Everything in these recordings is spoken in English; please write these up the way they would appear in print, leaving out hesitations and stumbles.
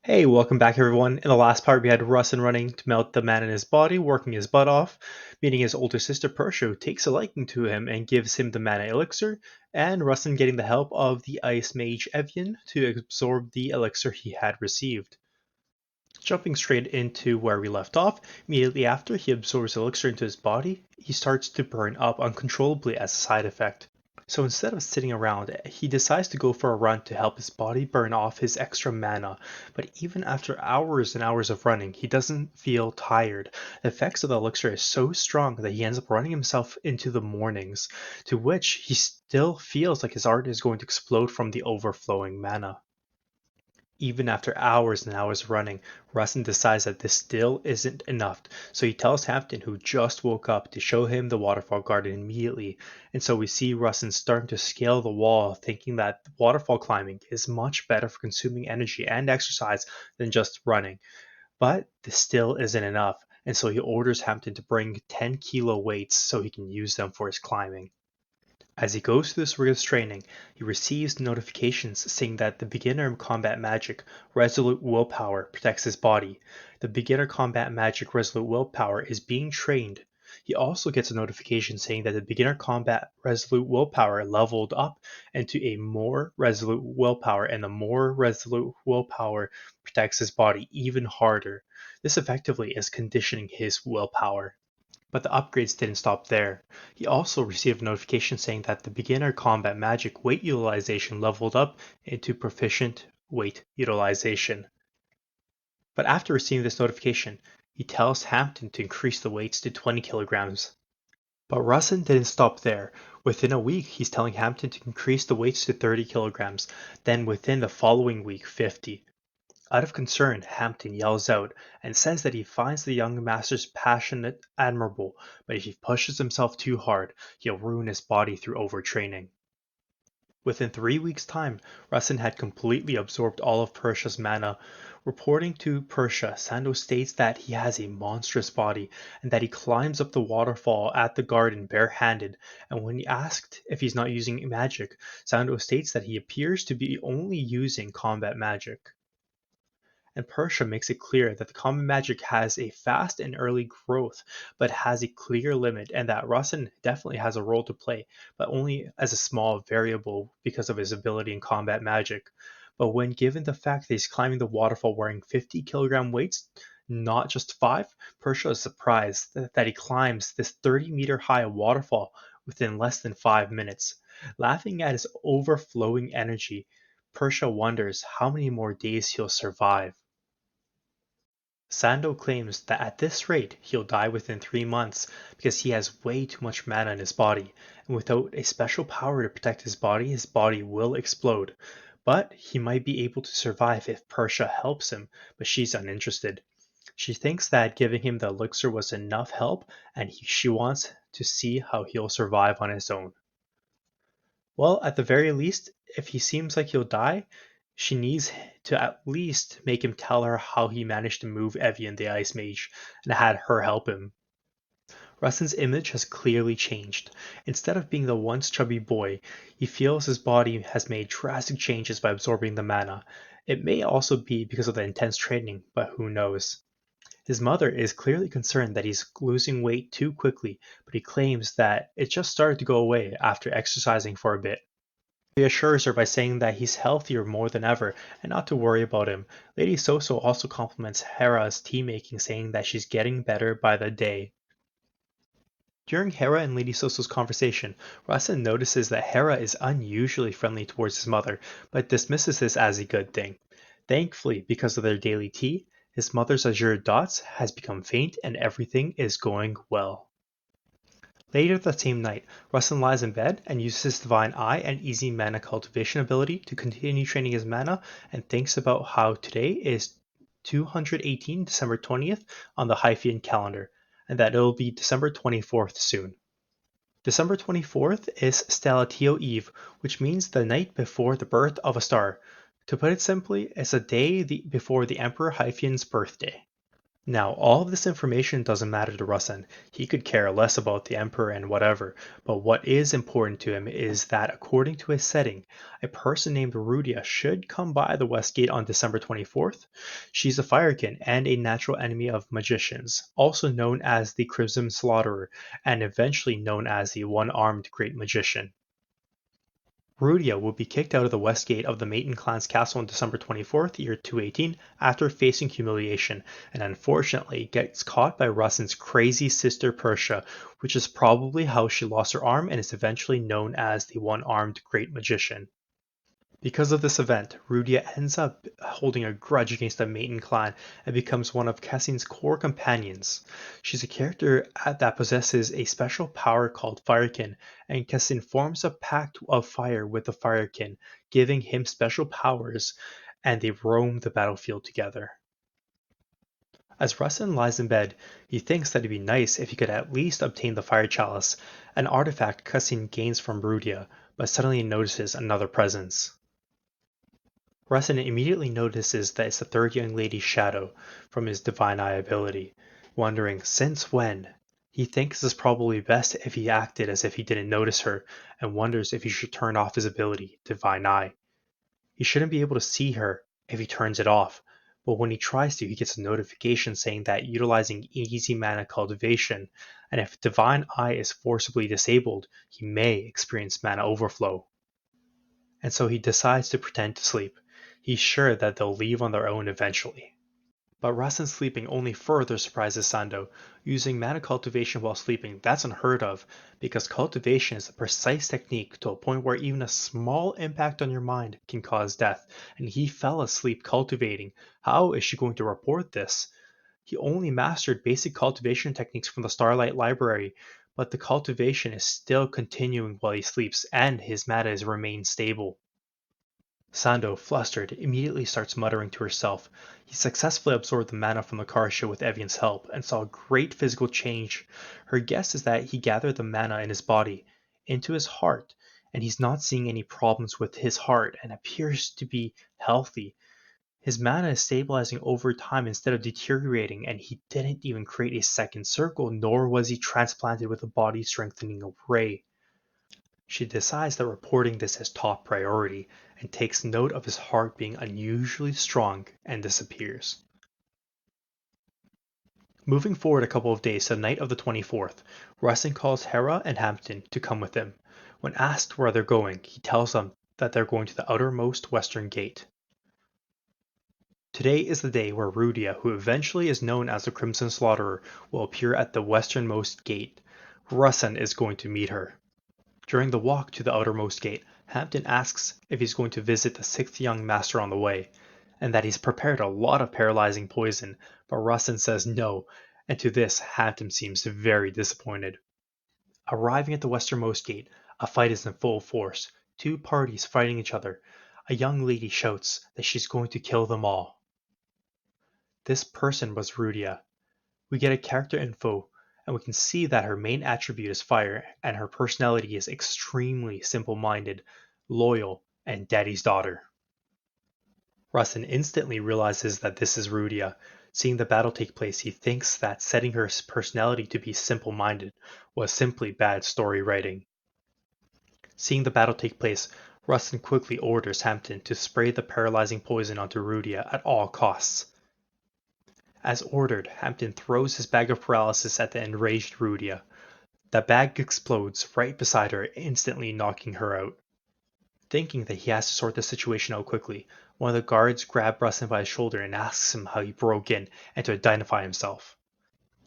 Hey, welcome back everyone. In the last part, we had Rasen running to melt the man in his body, working his butt off, meeting his older sister Persha, who takes a liking to him and gives him the mana elixir, and Rasen getting the help of the ice mage Evian to absorb the elixir he had received. Jumping straight into where we left off, immediately after he absorbs elixir into his body, he starts to burn up uncontrollably as a side effect. So instead of sitting around, he decides to go for a run to help his body burn off his extra mana. But even after hours and hours of running, he doesn't feel tired. The effects of the elixir is so strong that he ends up running himself into the mornings, to which he still feels like his heart is going to explode from the overflowing mana. Even after hours and hours running, Rasen decides that this still isn't enough, so he tells Hampton, who just woke up, to show him the waterfall garden immediately. And so we see Rasen starting to scale the wall, thinking that waterfall climbing is much better for consuming energy and exercise than just running. But this still isn't enough, and so he orders Hampton to bring 10-kilo weights so he can use them for his climbing. As he goes through this rigorous training, he receives notifications saying that the beginner combat magic Resolute Willpower protects his body. The beginner combat magic Resolute Willpower is being trained. He also gets a notification saying that the beginner combat Resolute Willpower leveled up into a more Resolute Willpower, and the more Resolute Willpower protects his body even harder. This effectively is conditioning his willpower. But the upgrades didn't stop there. He also received a notification saying that the beginner combat magic weight utilization leveled up into proficient weight utilization. But after receiving this notification, he tells Hampton to increase the weights to 20 kilograms. But Rasen didn't stop there. Within a week, he's telling Hampton to increase the weights to 30 kilograms, then within the following week, 50. Out of concern, Hampton yells out and says that he finds the young master's passion admirable, but if he pushes himself too hard, he'll ruin his body through overtraining. Within 3 weeks' time, Rasen had completely absorbed all of Persha's mana. Reporting to Persha, Sando states that he has a monstrous body and that he climbs up the waterfall at the garden barehanded, and when he asked if he's not using magic, Sando states that he appears to be only using combat magic. And Persia makes it clear that the common magic has a fast and early growth, but has a clear limit, and that Rasen definitely has a role to play, but only as a small variable because of his ability in combat magic. But when given the fact that he's climbing the waterfall wearing 50-kilogram weights, not just 5, Persia is surprised that he climbs this 30-meter high waterfall within less than 5 minutes. Laughing at his overflowing energy, Persia wonders how many more days he'll survive. Sando claims that at this rate he'll die within 3 months because he has way too much mana in his body, and without a special power to protect his body will explode. But he might be able to survive if Persha helps him, but she's uninterested. She thinks that giving him the elixir was enough help, and she wants to see how he'll survive on his own. Well, at the very least, if he seems like he'll die, she needs to at least make him tell her how he managed to move Evian the Ice Mage and had her help him. Rasen's image has clearly changed. Instead of being the once chubby boy, he feels his body has made drastic changes by absorbing the mana. It may also be because of the intense training, but who knows. His mother is clearly concerned that he's losing weight too quickly, but he claims that it just started to go away after exercising for a bit. He assures her by saying that he's healthier more than ever and not to worry about him. Lady Soso also compliments Hera's tea making, saying that she's getting better by the day. During Hera and Lady Soso's conversation, Rasen notices that Hera is unusually friendly towards his mother, but dismisses this as a good thing. Thankfully, because of their daily tea, his mother's azure dots has become faint and everything is going well. Later that same night, Rasen lies in bed and uses his Divine Eye and Easy Mana Cultivation ability to continue training his mana, and thinks about how today is 218 December 20th on the Hyphaean calendar, and that it'll be December 24th soon. December 24th is Stellatio Eve, which means the night before the birth of a star. To put it simply, it's a day before the Emperor Hyphaean's birthday. Now, all of this information doesn't matter to Rasen. He could care less about the Emperor and whatever, but what is important to him is that according to his setting, a person named Rudia should come by the West Gate on December 24th. She's a Firekin and a natural enemy of magicians, also known as the Crimson Slaughterer, and eventually known as the One-Armed Great Magician. Rudia would be kicked out of the west gate of the Maiden clan's castle on December 24th, year 218, after facing humiliation, and unfortunately gets caught by Rasen's crazy sister Persia, which is probably how she lost her arm and is eventually known as the One-Armed Great Magician. Because of this event, Rudia ends up holding a grudge against the Maiden clan and becomes one of Cassin's core companions. She's a character that possesses a special power called Firekin, and Cassin forms a pact of fire with the Firekin, giving him special powers, and they roam the battlefield together. As Rasen lies in bed, he thinks that it'd be nice if he could at least obtain the Fire Chalice, an artifact Cassin gains from Rudia, but suddenly notices another presence. Rasen immediately notices that it's the third young lady's shadow from his Divine Eye ability, wondering since when. He thinks it's probably best if he acted as if he didn't notice her, and wonders if he should turn off his ability, Divine Eye. He shouldn't be able to see her if he turns it off, but when he tries to, he gets a notification saying that utilizing easy mana cultivation, and if Divine Eye is forcibly disabled, he may experience mana overflow. And so he decides to pretend to sleep. He's sure that they'll leave on their own eventually. But Rasen's sleeping only further surprises Sando. Using mana cultivation while sleeping, that's unheard of, because cultivation is a precise technique to a point where even a small impact on your mind can cause death, and he fell asleep cultivating. How is she going to report this? He only mastered basic cultivation techniques from the Starlight Library, but the cultivation is still continuing while he sleeps, and his mana is remain stable. Sando, flustered, immediately starts muttering to herself. He successfully absorbed the mana from the Karsha with Evian's help and saw a great physical change. Her guess is that he gathered the mana in his body into his heart, and he's not seeing any problems with his heart and appears to be healthy. His mana is stabilizing over time instead of deteriorating, and he didn't even create a second circle, nor was he transplanted with a body strengthening array. She decides that reporting this is top priority and takes note of his heart being unusually strong and disappears. Moving forward a couple of days to the night of the 24th, Rasen calls Hera and Hampton to come with him. When asked where they're going, he tells them that they're going to the outermost western gate. Today is the day where Rudia, who eventually is known as the Crimson Slaughterer, will appear at the westernmost gate. Rasen is going to meet her. During the walk to the outermost gate, Hampton asks if he's going to visit the sixth young master on the way, and that he's prepared a lot of paralyzing poison, but Rasen says no, and to this Hampton seems very disappointed. Arriving at the westernmost gate, a fight is in full force, two parties fighting each other. A young lady shouts that she's going to kill them all. This person was Rudia. We get a character info, and we can see that her main attribute is fire, and her personality is extremely simple-minded, loyal, and daddy's daughter. Rasen instantly realizes that this is Rudia. Seeing the battle take place, he thinks that setting her personality to be simple-minded was simply bad story writing. Seeing the battle take place, Rasen quickly orders Hampton to spray the paralyzing poison onto Rudia at all costs. As ordered, Hampton throws his bag of paralysis at the enraged Rudia. The bag explodes right beside her, instantly knocking her out. Thinking that he has to sort the situation out quickly, one of the guards grabs Rasen by his shoulder and asks him how he broke in and to identify himself.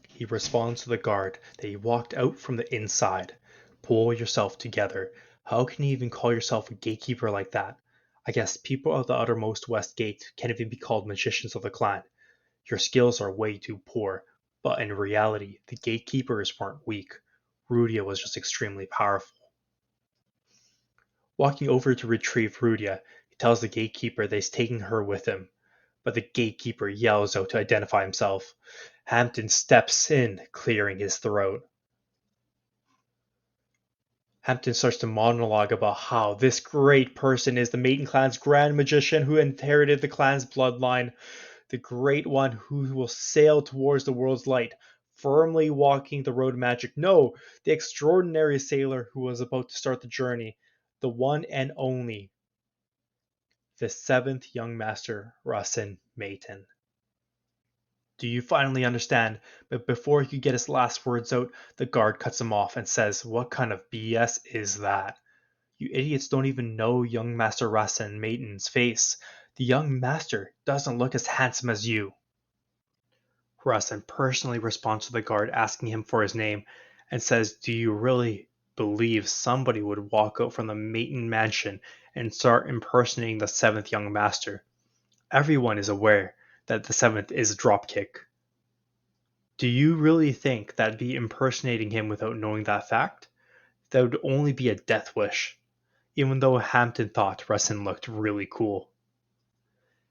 He responds to the guard that he walked out from the inside. Pull yourself together. How can you even call yourself a gatekeeper like that? I guess people of the outermost west gate can't even be called magicians of the clan. Your skills are way too poor, but in reality, the gatekeepers weren't weak. Rudia was just extremely powerful. Walking over to retrieve Rudia, he tells the gatekeeper that he's taking her with him, but the gatekeeper yells out to identify himself. Hampton steps in, clearing his throat. Hampton starts to monologue about how this great person is the Maiden clan's grand magician who inherited the clan's bloodline. the great one who will sail towards the world's light, firmly walking the road of magic. No, the extraordinary sailor who was about to start the journey, the one and only, the seventh young master, Rasen Maiden. Do you finally understand? But before he could get his last words out, the guard cuts him off and says, "What kind of BS is that? You idiots don't even know young Master Rasen Maiden's face. The young master doesn't look as handsome as you." Rasen personally responds to the guard asking him for his name and says, "Do you really believe somebody would walk out from the Maiden mansion and start impersonating the seventh young master? Everyone is aware that the seventh is Dropkick. Do you really think that'd be impersonating him without knowing that fact? That would only be a death wish." Even though Hampton thought Rasen looked really cool.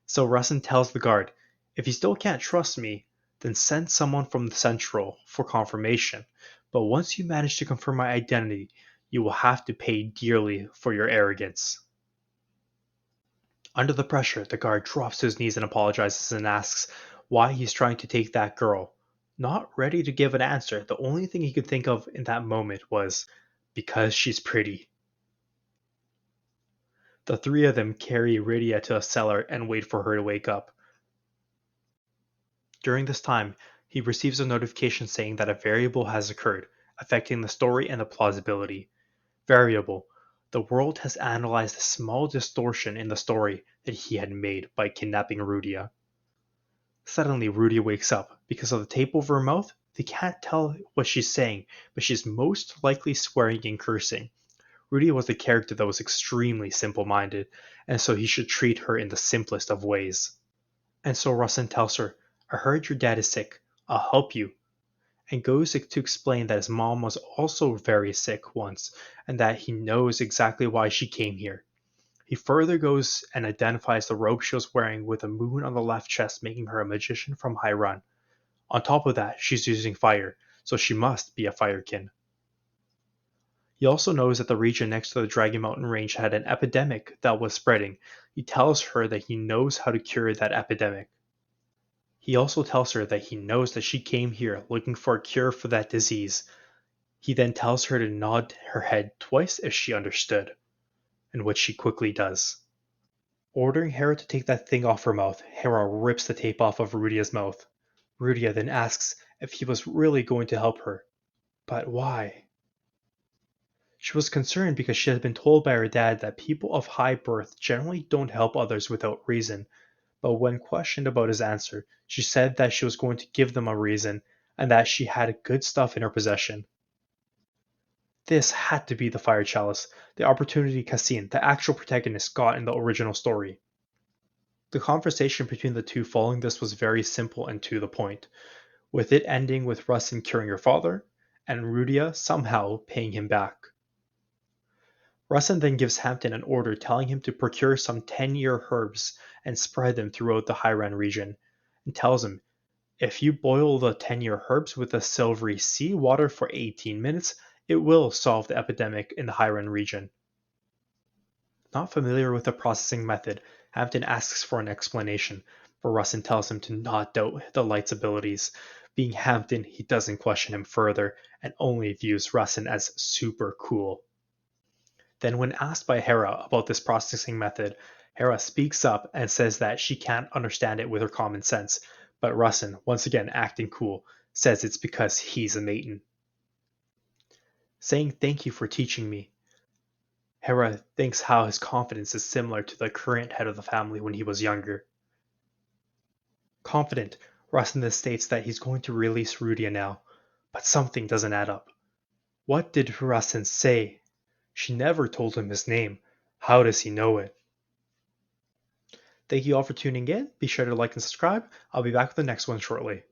So Rasen tells the guard, "If you still can't trust me, then send someone from the Central for confirmation. But once you manage to confirm my identity, you will have to pay dearly for your arrogance." Under the pressure, the guard drops to his knees and apologizes and asks why he's trying to take that girl. Not ready to give an answer, the only thing he could think of in that moment was, "Because she's pretty." The three of them carry Rydia to a cellar and wait for her to wake up. During this time, he receives a notification saying that a variable has occurred, affecting the story and the plausibility. Variable: the world has analyzed a small distortion in the story that he had made by kidnapping Rudia. Suddenly, Rudia wakes up. Because of the tape over her mouth, they can't tell what she's saying, but she's most likely swearing and cursing. Rudia was a character that was extremely simple-minded, and so he should treat her in the simplest of ways. And so Rasen tells her, "I heard your dad is sick. I'll help you," and goes to explain that his mom was also very sick once, and that he knows exactly why she came here. He further goes and identifies the robe she was wearing with a moon on the left chest, making her a magician from High Run. On top of that, she's using fire, so she must be a firekin. He also knows that the region next to the Dragon Mountain Range had an epidemic that was spreading. He tells her that he knows how to cure that epidemic. He also tells her that he knows that she came here looking for a cure for that disease. He then tells her to nod her head twice if she understood, and which she quickly does. Ordering Hera to take that thing off her mouth, Hera rips the tape off of Rudia's mouth. Rudia then asks if he was really going to help her. But why? She was concerned because she had been told by her dad that people of high birth generally don't help others without reason, but when questioned about his answer, she said that she was going to give them a reason and that she had good stuff in her possession. This had to be the Fire Chalice, the opportunity Cassine, the actual protagonist, got in the original story. The conversation between the two following this was very simple and to the point, with it ending with Rasen curing her father, and Rudia somehow paying him back. Rasen then gives Hampton an order telling him to procure some 10-year herbs and spread them throughout the Highran region, and tells him, "If you boil the 10-year herbs with the silvery sea water for 18 minutes, it will solve the epidemic in the Highran region." Not familiar with the processing method, Hampton asks for an explanation, but Rasen tells him to not doubt the light's abilities. Being Hampton, he doesn't question him further, and only views Rasen as super cool. Then when asked by Hera about this processing method, Hera speaks up and says that she can't understand it with her common sense, but Rasen, once again acting cool, says it's because he's a maiden. Saying thank you for teaching me, Hera thinks how his confidence is similar to the current head of the family when he was younger. Confident, Rasen then states that he's going to release Rudia now, but something doesn't add up. What did Rasen say? She never told him his name. How does he know it? Thank you all for tuning in. Be sure to like and subscribe. I'll be back with the next one shortly.